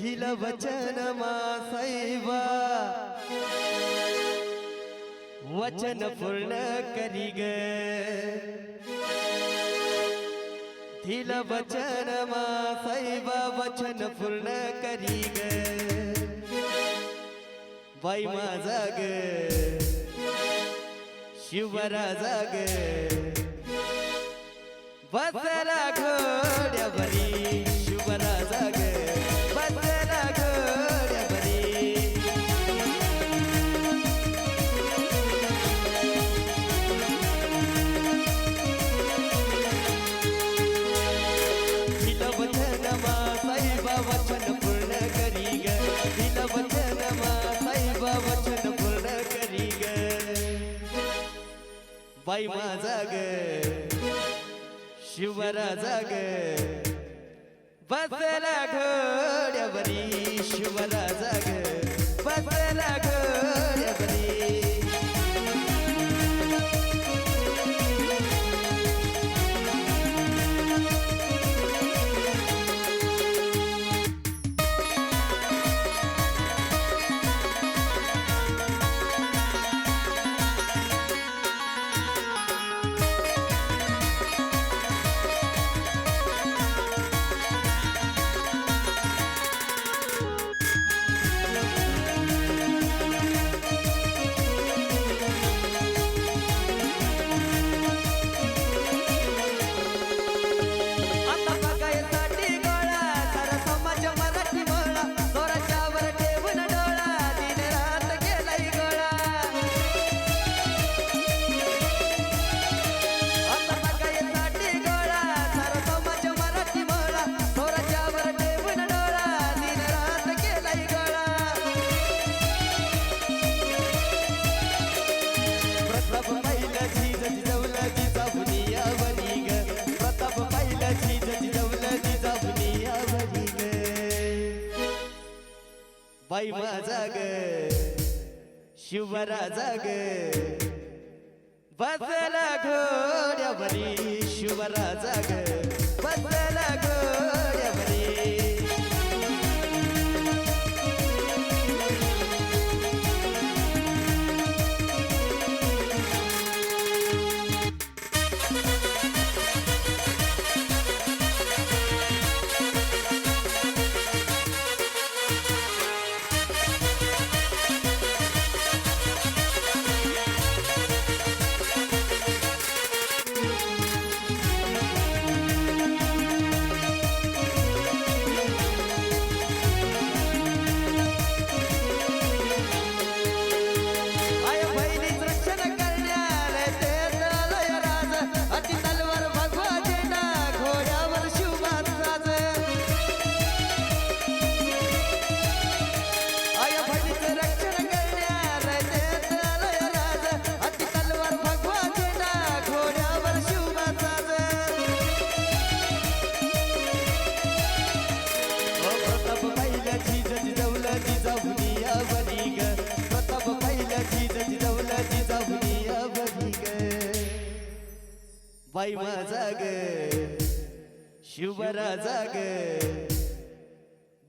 दिल वचन मासैवा वचन पूर्ण करी ग दिल वचन मासैवा वचन पूर्ण करी ग बाई माझा ग शिवराजा ग बसला घोड्यावरी शिवराजा ग बसला घोड्यावरी दिल वचन मासैवा वचन पूर्ण करी ग दिल वचन मासैवा वचन पूर्ण करी ग बाई माझा ग शिवराजा ग बसला घोड्यावरी शिवराजा ग बसला घोड्यावरी बाई माझा ग शिवराजा ग बसला घोड्यावरी शिवराजा ग बसला घोड्यावरी बाई माझा ग शिवराजा ग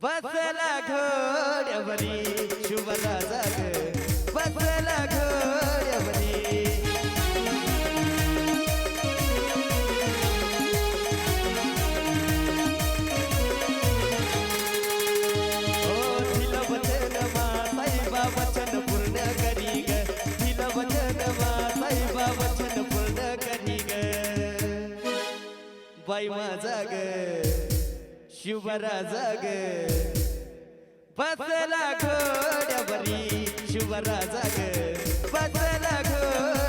बसला घोड्यावरी शिवराजा ग बसला घोड्यावरी दिल वचन मासैवा वचन पूर्ण करी ग दिल वचन मासैवा वचन पूर्ण करी ग बाई माझा ग शिवराजा ग बसला घोड्यावरी शिवराजा ग बसला घोड्यावरी